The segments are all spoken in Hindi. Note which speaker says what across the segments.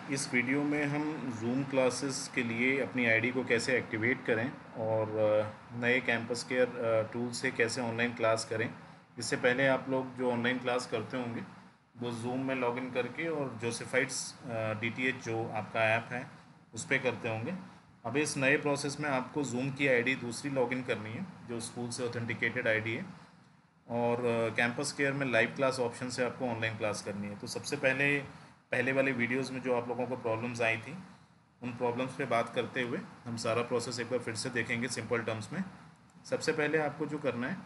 Speaker 1: इस वीडियो में हम जूम क्लासेस के लिए अपनी आईडी को कैसे एक्टिवेट करें और नए कैंपस केयर टूल से कैसे ऑनलाइन क्लास करें। इससे पहले आप लोग जो ऑनलाइन क्लास करते होंगे वो जूम में लॉगिन करके और जोसेफाइट्स डीटीएच जो आपका ऐप है उस पर करते होंगे। अब इस नए प्रोसेस में आपको जूम की आईडी दूसरी लॉगिन करनी है जो स्कूल से ऑथेंटिकेटेड आईडी है, और कैंपस केयर में लाइव क्लास ऑप्शन से आपको ऑनलाइन क्लास करनी है। तो सबसे पहले वाले वीडियोस में जो आप लोगों को प्रॉब्लम्स आई थी उन प्रॉब्लम्स पे बात करते हुए हम सारा प्रोसेस एक बार फिर से देखेंगे सिंपल टर्म्स में। सबसे पहले आपको जो करना है,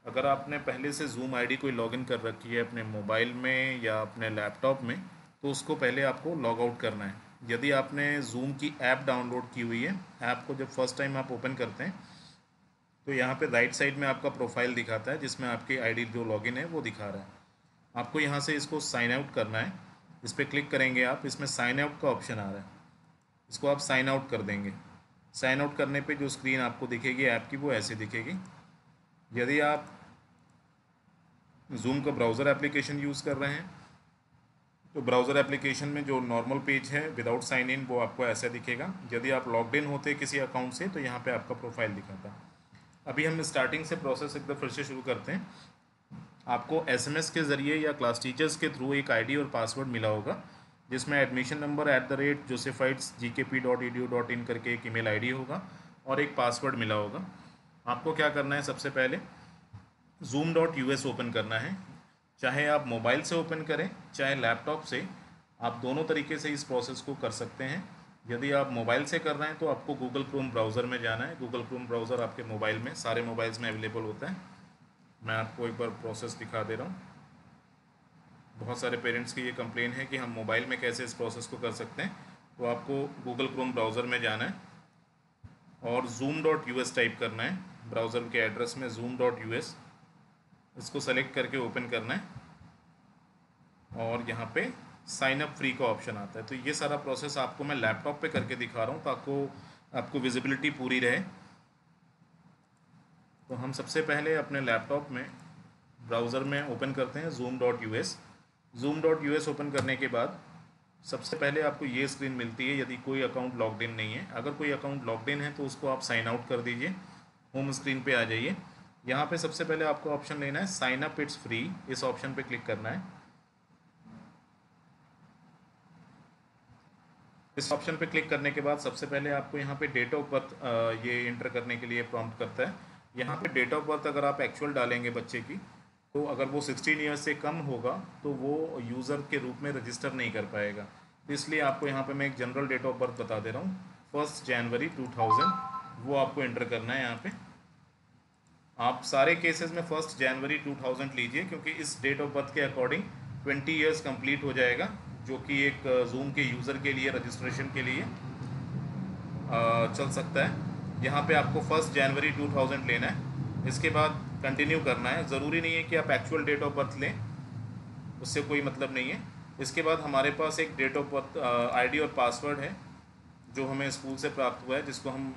Speaker 1: अगर आपने पहले से जूम आईडी कोई लॉगिन कर रखी है अपने मोबाइल में या अपने लैपटॉप में, तो उसको पहले आपको लॉग आउट करना है। यदि आपने जूम की ऐप डाउनलोड की हुई है, ऐप को जब फर्स्ट टाइम आप ओपन करते हैं तो यहाँ पे राइट साइड में आपका प्रोफाइल दिखाता है जिसमें आपकी आईडी जो लॉगिन है वो दिखा रहा है। आपको यहाँ से इसको साइन आउट करना है। इस पर क्लिक करेंगे आप, इसमें साइन आउट का ऑप्शन आ रहा है, इसको आप साइन आउट कर देंगे। साइन आउट करने पे जो स्क्रीन आपको दिखेगी ऐप की वो ऐसे दिखेगी। यदि आप जूम का ब्राउज़र एप्लीकेशन यूज़ कर रहे हैं तो ब्राउज़र एप्लीकेशन में जो नॉर्मल पेज है विदाउट साइन इन वो आपको ऐसा दिखेगा। यदि आप लॉग्ड इन होते किसी अकाउंट से तो यहाँ पे आपका प्रोफाइल दिखाता। अभी हम स्टार्टिंग से प्रोसेस एकदम फिर से शुरू करते हैं। आपको एसएमएस के ज़रिए या क्लास टीचर्स के थ्रू एक आईडी और पासवर्ड मिला होगा जिसमें एडमिशन नंबर @josephitesgkp.edu.in करके एक ईमेल आईडी होगा और एक पासवर्ड मिला होगा। आपको क्या करना है, सबसे पहले zoom.us ओपन करना है। चाहे आप मोबाइल से ओपन करें चाहे लैपटॉप से, आप दोनों तरीके से इस प्रोसेस को कर सकते हैं। यदि आप मोबाइल से कर रहे हैं तो आपको गूगल क्रोम ब्राउज़र में जाना है। गूगल क्रोम ब्राउज़र आपके मोबाइल में सारे मोबाइल्स में अवेलेबल होता है। मैं आपको एक बार प्रोसेस दिखा दे रहा हूँ। बहुत सारे पेरेंट्स की ये कंप्लेन है कि हम मोबाइल में कैसे इस प्रोसेस को कर सकते हैं। तो आपको गूगल क्रोम ब्राउज़र में जाना है और zoom.us टाइप करना है। ब्राउज़र के एड्रेस में zoom.us, इसको सेलेक्ट करके ओपन करना है और यहाँ पे साइन अप फ्री का ऑप्शन आता है। तो ये सारा प्रोसेस आपको मैं लैपटॉप पे करके दिखा रहा हूँ ताकि आपको विजिबिलिटी पूरी रहे। तो हम सबसे पहले अपने लैपटॉप में ब्राउज़र में ओपन करते हैं zoom.us। zoom.us ओपन करने के बाद सबसे पहले आपको ये स्क्रीन मिलती है यदि कोई अकाउंट लॉग्ड इन नहीं है। अगर कोई अकाउंट लॉग्ड इन है तो उसको आप साइन आउट कर दीजिए। होम स्क्रीन पे आ जाइए। यहाँ पे सबसे पहले आपको ऑप्शन लेना है साइन अप इट्स फ्री, इस ऑप्शन पे क्लिक करना है। इस ऑप्शन पे क्लिक करने के बाद सबसे पहले आपको यहाँ पे डेट ऑफ बर्थ ये इंटर करने के लिए प्रॉम्प्ट करता है। यहाँ पे डेट ऑफ बर्थ अगर आप एक्चुअल डालेंगे बच्चे की, तो अगर वो 16 ईयर्स से कम होगा तो वो यूज़र के रूप में रजिस्टर नहीं कर पाएगा। तो इसलिए आपको यहाँ पे मैं एक जनरल डेट ऑफ बर्थ बता दे रहा हूँ, 1 जनवरी 2000, वो आपको इंटर करना है। यहाँ पे आप सारे केसेस में 1 जनवरी 2000 लीजिए क्योंकि इस डेट ऑफ बर्थ के अकॉर्डिंग 20 ईयर्स कंप्लीट हो जाएगा, जो कि एक जूम के यूज़र के लिए रजिस्ट्रेशन के लिए चल सकता है। यहाँ पे आपको 1 जनवरी 2000 लेना है। इसके बाद कंटिन्यू करना है। ज़रूरी नहीं है कि आप एक्चुअल डेट ऑफ बर्थ लें, उससे कोई मतलब नहीं है। इसके बाद हमारे पास एक डेट ऑफ बर्थ आईडी और पासवर्ड है जो हमें स्कूल से प्राप्त हुआ है, जिसको हम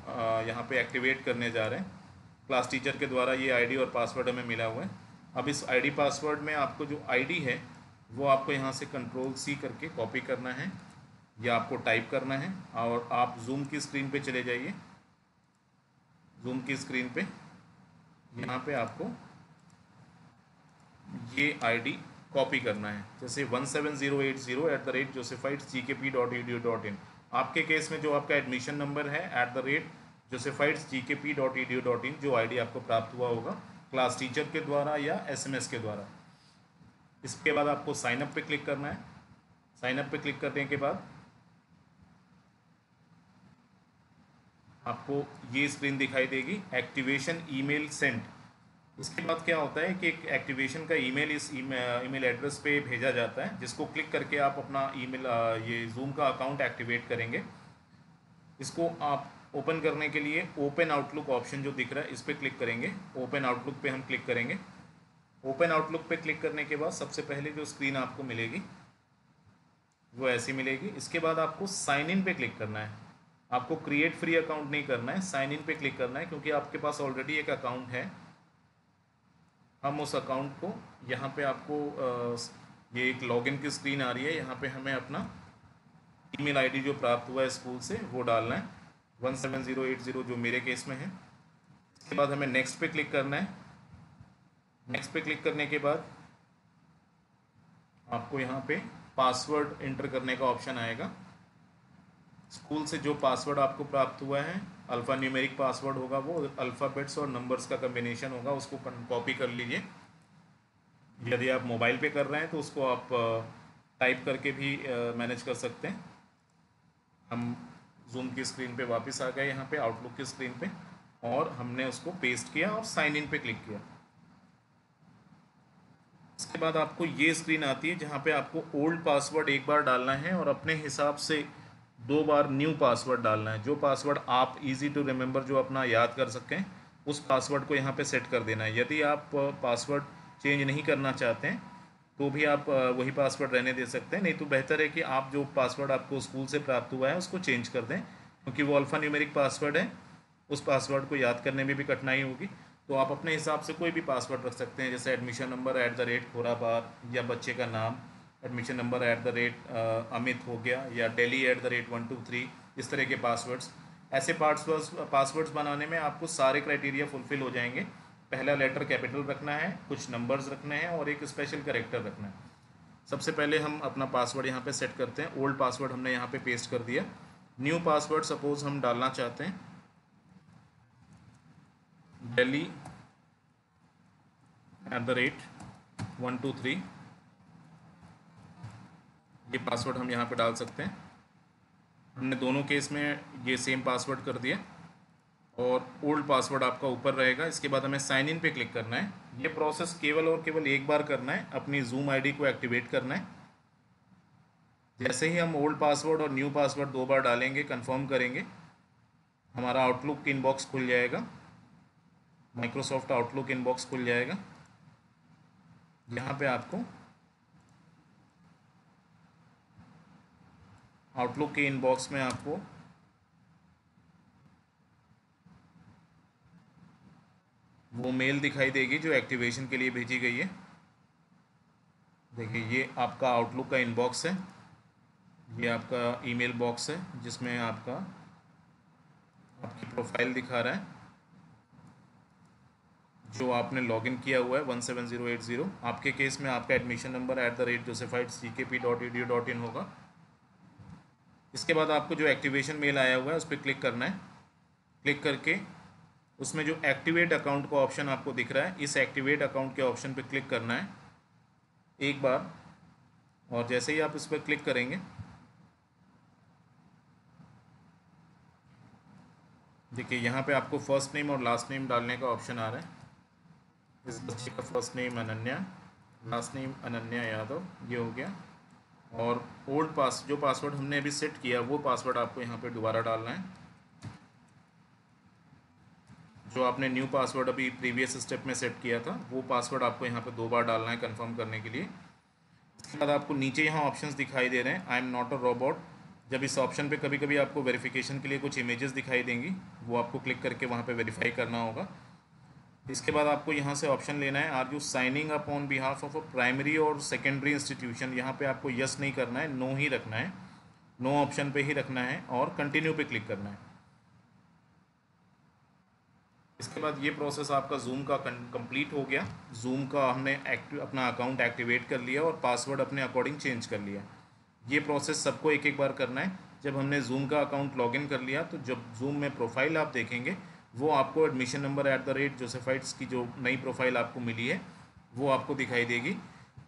Speaker 1: यहाँ पे एक्टिवेट करने जा रहे हैं। क्लास टीचर के द्वारा ये आईडी और पासवर्ड हमें मिला हुआ है। अब इस आईडी पासवर्ड में आपको जो आईडी है वो आपको यहाँ से कंट्रोल-C करके कॉपी करना है या आपको टाइप करना है और आप जूम की स्क्रीन पे चले जाइए। जूम की स्क्रीन पे यहाँ पे आपको ये आईडी कॉपी करना है, जैसे 17080@josephitesgkp.edu.in। आपके केस में जो आपका एडमिशन नंबर है @josephitesgkp.edu.in, जो आईडी आपको प्राप्त हुआ होगा क्लास टीचर के द्वारा या एसएमएस के द्वारा। इसके बाद आपको साइन अप पे क्लिक करना है। साइन अप पे क्लिक करने के बाद आपको ये स्क्रीन दिखाई देगी, एक्टिवेशन ईमेल सेंट। इसके बाद क्या होता है कि एक एक्टिवेशन का ईमेल इस ईमेल एड्रेस पे भेजा जाता है, जिसको क्लिक करके आप अपना ईमेल ये जूम का अकाउंट एक्टिवेट करेंगे। इसको आप ओपन करने के लिए ओपन आउटलुक ऑप्शन जो दिख रहा है इस पर क्लिक करेंगे। ओपन आउटलुक पे हम क्लिक करेंगे। ओपन आउटलुक पे क्लिक करने के बाद सबसे पहले जो स्क्रीन आपको मिलेगी वो ऐसी मिलेगी। इसके बाद आपको साइन इन पे क्लिक करना है। आपको क्रिएट फ्री अकाउंट नहीं करना है, साइन इन पे क्लिक करना है, क्योंकि आपके पास ऑलरेडी एक अकाउंट है। हम उस अकाउंट को यहाँ पे आपको ये एक लॉगिन की स्क्रीन आ रही है, यहाँ पे हमें अपना ईमेल आईडी जो प्राप्त हुआ है स्कूल से वो डालना है, 17080 जो मेरे केस में है। इसके बाद हमें नेक्स्ट पे क्लिक करना है। नेक्स्ट पे क्लिक करने के बाद आपको यहाँ पे पासवर्ड एंटर करने का ऑप्शन आएगा। स्कूल से जो पासवर्ड आपको प्राप्त हुआ है अल्फ़ा न्यूमेरिक पासवर्ड होगा, वो अल्फ़ाबेट्स और नंबर्स का कम्बिनेशन होगा, उसको कॉपी कर लीजिए। यदि आप मोबाइल पे कर रहे हैं तो उसको आप टाइप करके भी मैनेज कर सकते हैं। हम जूम की स्क्रीन पे वापस आ गए, यहाँ पे आउटलुक की स्क्रीन पे, और हमने उसको पेस्ट किया और साइन इन पे क्लिक किया। इसके बाद आपको ये स्क्रीन आती है जहाँ पे आपको ओल्ड पासवर्ड एक बार डालना है और अपने हिसाब से 2 बार न्यू पासवर्ड डालना है। जो पासवर्ड आप इजी टू रिमेंबर, जो अपना याद कर सकें, उस पासवर्ड को यहाँ पे सेट कर देना है। यदि आप पासवर्ड चेंज नहीं करना चाहते हैं तो भी आप वही पासवर्ड रहने दे सकते हैं, नहीं तो बेहतर है कि आप जो पासवर्ड आपको स्कूल से प्राप्त हुआ है उसको चेंज कर दें, क्योंकि वो अल्फ़ा न्यूमेरिक पासवर्ड है, उस पासवर्ड को याद करने में भी कठिनाई होगी। तो आप अपने हिसाब से कोई भी पासवर्ड रख सकते हैं, जैसे एडमिशन नंबर @खोराबार, या बच्चे का नाम एडमिशन नंबर @अमित हो गया, या डेली @123, इस तरह के पासवर्ड्स। ऐसे पासवर्ड्स बनाने में आपको सारे क्राइटेरिया फुलफिल हो जाएंगे। पहला लेटर कैपिटल रखना है, कुछ नंबर्स रखने हैं और एक स्पेशल कैरेक्टर रखना है। सबसे पहले हम अपना पासवर्ड यहाँ पे सेट करते हैं। ओल्ड पासवर्ड हमने यहाँ पे पेस्ट कर दिया। न्यू पासवर्ड सपोज हम डालना चाहते हैं डेली @123, ये पासवर्ड हम यहाँ पे डाल सकते हैं। हमने दोनों केस में ये सेम पासवर्ड कर दिया और ओल्ड पासवर्ड आपका ऊपर रहेगा। इसके बाद हमें साइन इन पे क्लिक करना है। ये प्रोसेस केवल और केवल एक बार करना है, अपनी जूम आईडी को एक्टिवेट करना है। जैसे ही हम ओल्ड पासवर्ड और न्यू पासवर्ड 2 बार डालेंगे, कंफर्म करेंगे, हमारा आउटलुक इनबॉक्स खुल जाएगा, माइक्रोसॉफ्ट आउटलुक इनबॉक्स खुल जाएगा। यहाँ पे आपको आउटलुक के इनबॉक्स में आपको वो मेल दिखाई देगी जो एक्टिवेशन के लिए भेजी गई है। देखिए, ये आपका आउटलुक का इनबॉक्स है, ये आपका ईमेल बॉक्स है जिसमें आपकी प्रोफाइल दिखा रहा है जो आपने लॉगिन किया हुआ है 17080। आपके केस में आपका एडमिशन नंबर @josephitecp.edu.in होगा। इसके बाद आपको जो एक्टिवेशन मेल आया हुआ है उस पर क्लिक करना है। क्लिक करके उसमें जो एक्टिवेट अकाउंट का ऑप्शन आपको दिख रहा है, इस एक्टिवेट अकाउंट के ऑप्शन पर क्लिक करना है एक बार, और जैसे ही आप इस पर क्लिक करेंगे, देखिए यहाँ पे आपको फर्स्ट नेम और लास्ट नेम डालने का ऑप्शन आ रहा है। इस बच्चे का first name Ananya, last name Ananya Yadav, ये हो गया। और जो पासवर्ड हमने अभी सेट किया वो पासवर्ड आपको यहाँ पे दोबारा डालना है। जो आपने न्यू पासवर्ड अभी प्रीवियस स्टेप में सेट किया था वो पासवर्ड आपको यहाँ पे 2 बार डालना है कंफर्म करने के लिए। इसके बाद आपको नीचे यहाँ ऑप्शंस दिखाई दे रहे हैं, I am not a robot. जब इस ऑप्शन पे कभी कभी आपको वेरिफिकेशन के लिए कुछ इमेजेस दिखाई देंगी, वो आपको क्लिक करके वहाँ पे वेरीफाई करना होगा। इसके बाद आपको यहाँ से ऑप्शन लेना है, are you signing up on behalf of a primary और सेकेंडरी इंस्टीट्यूशन। यहाँ पे आपको यस नहीं करना है, नो ही रखना है, नो ऑप्शन पे ही रखना है और कंटिन्यू पे क्लिक करना है। इसके बाद ये प्रोसेस आपका जूम का कंप्लीट हो गया। जूम का हमने अपना अकाउंट एक्टिवेट कर लिया और पासवर्ड अपने अकॉर्डिंग चेंज कर लिया। ये प्रोसेस सबको एक एक बार करना है। जब हमने जूम का अकाउंट लॉगिन कर लिया तो जब जूम में प्रोफाइल आप देखेंगे, वो आपको एडमिशन नंबर @josephite's की जो नई प्रोफाइल आपको मिली है वो आपको दिखाई देगी।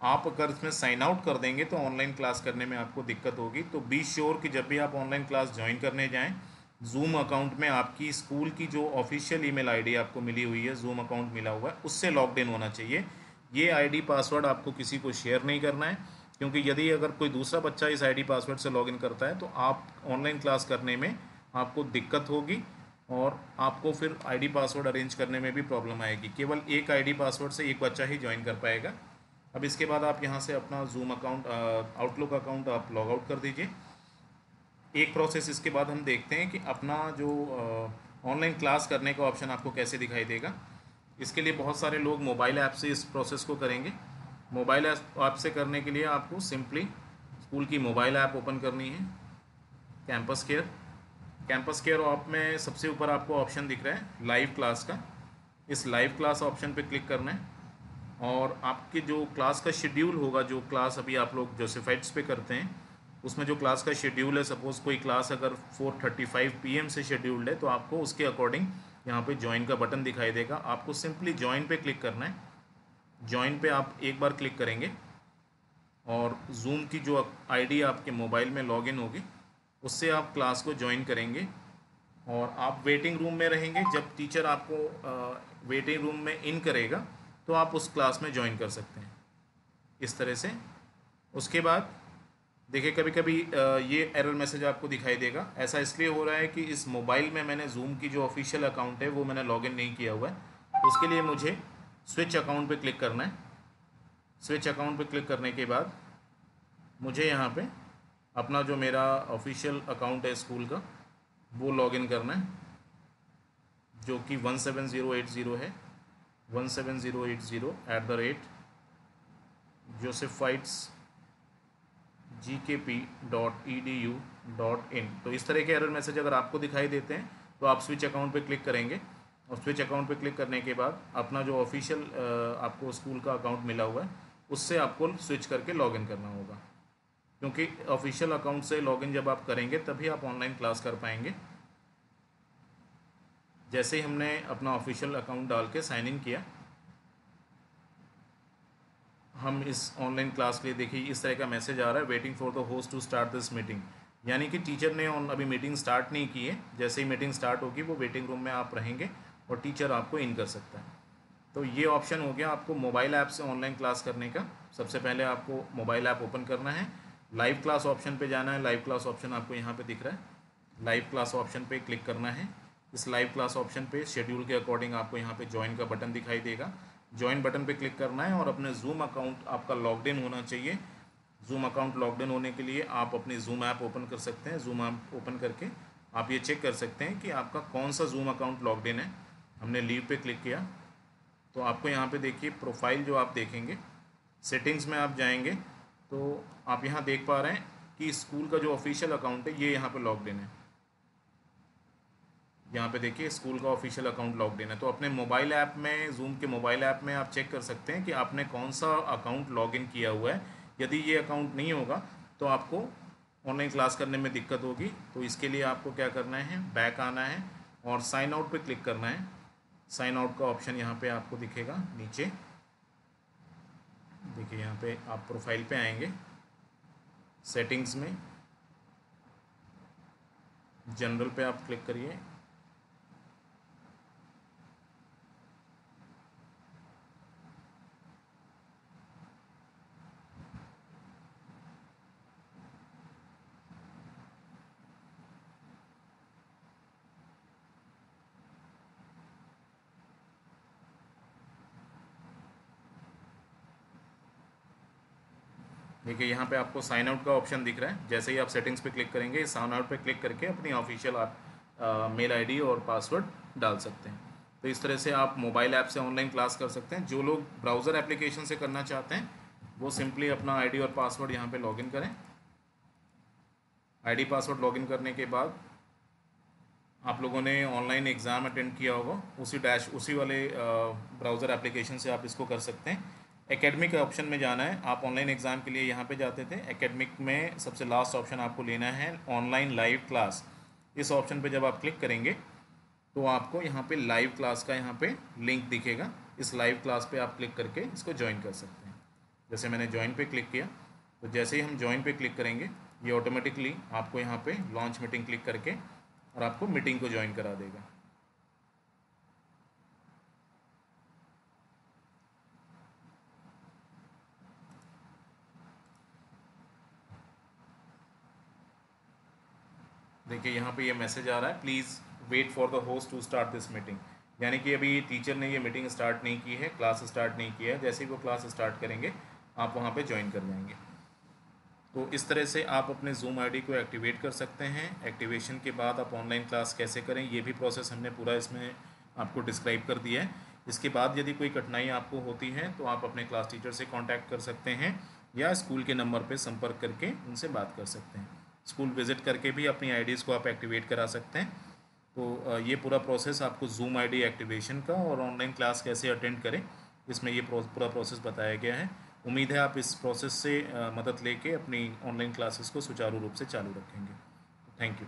Speaker 1: आप अगर इसमें साइन आउट कर देंगे तो ऑनलाइन क्लास करने में आपको दिक्कत होगी। तो बी श्योर कि जब भी आप ऑनलाइन क्लास ज्वाइन करने जाएं, जूम अकाउंट में आपकी स्कूल की जो ऑफिशियल ईमेल आईडी आपको मिली हुई है, जूम अकाउंट मिला हुआ है, उससे लॉग्ड इन होना चाहिए। ये आईडी पासवर्ड आपको किसी को शेयर नहीं करना है, क्योंकि यदि अगर कोई दूसरा बच्चा इस आईडी पासवर्ड से लॉगिन करता है तो आप ऑनलाइन क्लास करने में आपको दिक्कत होगी और आपको फिर आईडी पासवर्ड अरेंज करने में भी प्रॉब्लम आएगी। केवल एक आईडी पासवर्ड से एक बच्चा ही ज्वाइन कर पाएगा। अब इसके बाद आप यहाँ से अपना जूम अकाउंट, आउटलुक अकाउंट आप लॉग आउट कर दीजिए। एक प्रोसेस इसके बाद हम देखते हैं कि अपना जो ऑनलाइन क्लास करने का ऑप्शन आपको कैसे दिखाई देगा। इसके लिए बहुत सारे लोग मोबाइल ऐप से इस प्रोसेस को करेंगे। मोबाइल ऐप से करने के लिए आपको सिंपली स्कूल की मोबाइल ऐप ओपन करनी है। Campus care. Campus care app में सबसे ऊपर आपको ऑप्शन दिख रहा है लाइव क्लास का। इस लाइव क्लास ऑप्शन पे क्लिक करना है और आपके जो क्लास का शेड्यूल होगा, जो क्लास अभी आप लोग जोसेफाइट्स पे करते हैं, उसमें जो क्लास का शेड्यूल है, सपोज़ कोई क्लास अगर 4:35 PM से शेड्यूल्ड है तो आपको उसके अकॉर्डिंग यहाँ पे ज्वाइन का बटन दिखाई देगा। आपको सिंपली ज्वाइन पे क्लिक करना है। ज्वाइन पे आप एक बार क्लिक करेंगे और जूम की जो आईडी आपके मोबाइल में लॉगिन होगी उससे आप क्लास को ज्वाइन करेंगे और आप वेटिंग रूम में रहेंगे। जब टीचर आपको वेटिंग रूम में इन करेगा तो आप उस क्लास में ज्वाइन कर सकते हैं इस तरह से। उसके बाद देखिए कभी कभी ये एरर मैसेज आपको दिखाई देगा। ऐसा इसलिए हो रहा है कि इस मोबाइल में मैंने जूम की जो ऑफिशियल अकाउंट है वो मैंने लॉगिन नहीं किया हुआ है। उसके लिए मुझे स्विच अकाउंट पे क्लिक करना है। स्विच अकाउंट पे क्लिक करने के बाद मुझे यहाँ पे अपना जो मेरा ऑफिशियल अकाउंट है स्कूल का वो लॉगिन करना है, जो कि 17080 है। 17080 josephitesgkp.edu.in। तो इस तरह के एरर मैसेज अगर आपको दिखाई देते हैं तो आप स्विच अकाउंट पे क्लिक करेंगे और स्विच अकाउंट पे क्लिक करने के बाद अपना जो ऑफिशियल आपको स्कूल का अकाउंट मिला हुआ है उससे आपको स्विच करके लॉगिन करना होगा, क्योंकि ऑफिशियल अकाउंट से लॉगिन जब आप करेंगे तभी आप ऑनलाइन क्लास कर पाएंगे। जैसे ही हमने अपना ऑफिशियल अकाउंट डाल के साइन इन किया, हम इस ऑनलाइन क्लास के लिए देखिए इस तरह का मैसेज आ रहा है, waiting for the host to start this meeting. यानी कि टीचर ने अभी मीटिंग स्टार्ट नहीं की है। जैसे ही मीटिंग स्टार्ट होगी वो वेटिंग रूम में आप रहेंगे और टीचर आपको इन कर सकता है। तो ये ऑप्शन हो गया आपको मोबाइल ऐप से ऑनलाइन क्लास करने का। सबसे पहले आपको मोबाइल ऐप ओपन करना है, लाइव क्लास ऑप्शन पे जाना है। लाइव क्लास ऑप्शन आपको यहाँ पे दिख रहा है, लाइव क्लास ऑप्शन पे क्लिक करना है। इस लाइव क्लास ऑप्शन पे शेड्यूल के अकॉर्डिंग आपको यहाँ पे ज्वाइन का बटन दिखाई देगा। ज्वाइन बटन पे क्लिक करना है और अपने जूम अकाउंट आपका लॉग्ड इन होना चाहिए। जूम अकाउंट लॉग्ड इन होने के लिए आप अपनी जूम ऐप ओपन कर सकते हैं। जूम ऐप ओपन करके आप ये चेक कर सकते हैं कि आपका कौन सा जूम अकाउंट लॉग्ड इन है। हमने लीव पे क्लिक किया तो आपको यहाँ पे देखिए प्रोफाइल जो आप देखेंगे, सेटिंग्स में आप जाएंगे तो आप यहाँ देख पा रहे हैं कि स्कूल का जो ऑफिशियल अकाउंट है ये यहाँ पे लॉग्ड इन है। यहाँ पे देखिए स्कूल का ऑफिशियल अकाउंट लॉग्ड इन है। तो अपने मोबाइल ऐप में, जूम के मोबाइल ऐप में आप चेक कर सकते हैं कि आपने कौन सा अकाउंट लॉगिन किया हुआ है। यदि ये अकाउंट नहीं होगा तो आपको ऑनलाइन क्लास करने में दिक्कत होगी। तो इसके लिए आपको क्या करना है, बैक आना है और साइन आउट पे क्लिक करना है। साइन आउट का ऑप्शन यहाँ पे आपको दिखेगा नीचे। देखिए यहाँ पे आप प्रोफाइल पे आएंगे, सेटिंग्स में जनरल पे आप क्लिक करिए। देखिए यहाँ पे आपको साइन आउट का ऑप्शन दिख रहा है। जैसे ही आप सेटिंग्स पे क्लिक करेंगे, साइन आउट पे क्लिक करके अपनी ऑफिशियल आप मेल आईडी और पासवर्ड डाल सकते हैं। तो इस तरह से आप मोबाइल ऐप से ऑनलाइन क्लास कर सकते हैं। जो लोग ब्राउज़र एप्लीकेशन से करना चाहते हैं वो सिंपली अपना आईडी और पासवर्ड यहाँ पे लॉगिन करें। आईडी पासवर्ड लॉगिन करने के बाद आप लोगों ने ऑनलाइन एग्ज़ाम अटेंड किया होगा, उसी वाले ब्राउज़र एप्लीकेशन से आप इसको कर सकते हैं। एकेडमिक ऑप्शन में जाना है। आप ऑनलाइन एग्ज़ाम के लिए यहाँ पे जाते थे, एकेडमिक में सबसे लास्ट ऑप्शन आपको लेना है ऑनलाइन लाइव क्लास। इस ऑप्शन पे जब आप क्लिक करेंगे तो आपको यहाँ पे लाइव क्लास का यहाँ पे लिंक दिखेगा। इस लाइव क्लास पे आप क्लिक करके इसको ज्वाइन कर सकते हैं। जैसे मैंने ज्वाइन पे क्लिक किया तो जैसे ही हम ज्वाइन पे क्लिक करेंगे ये ऑटोमेटिकली आपको यहाँ पे लॉन्च मीटिंग क्लिक करके और आपको मीटिंग को ज्वाइन करा देगा। देखिए यहाँ पे ये मैसेज आ रहा है, please wait for the host to start this meeting. यानी कि अभी टीचर ने ये मीटिंग स्टार्ट नहीं की है, क्लास स्टार्ट नहीं किया है। जैसे ही वो क्लास स्टार्ट करेंगे आप वहाँ पे ज्वाइन कर जाएंगे। तो इस तरह से आप अपने जूम आईडी को एक्टिवेट कर सकते हैं। एक्टिवेशन के बाद आप ऑनलाइन क्लास कैसे करें ये भी प्रोसेस हमने पूरा इसमें आपको डिस्क्राइब कर दिया है। इसके बाद यदि कोई कठिनाई आपको होती है तो आप अपने क्लास टीचर से कांटेक्ट कर सकते हैं या स्कूल के नंबर पे संपर्क करके उनसे बात कर सकते हैं। स्कूल विज़िट करके भी अपनी आईडीज़ को आप एक्टिवेट करा सकते हैं। तो ये पूरा प्रोसेस आपको जूम आईडी एक्टिवेशन का और ऑनलाइन क्लास कैसे अटेंड करें, इसमें ये पूरा प्रोसेस बताया गया है। उम्मीद है आप इस प्रोसेस से मदद लेके अपनी ऑनलाइन क्लासेस को सुचारू रूप से चालू रखेंगे। Thank you.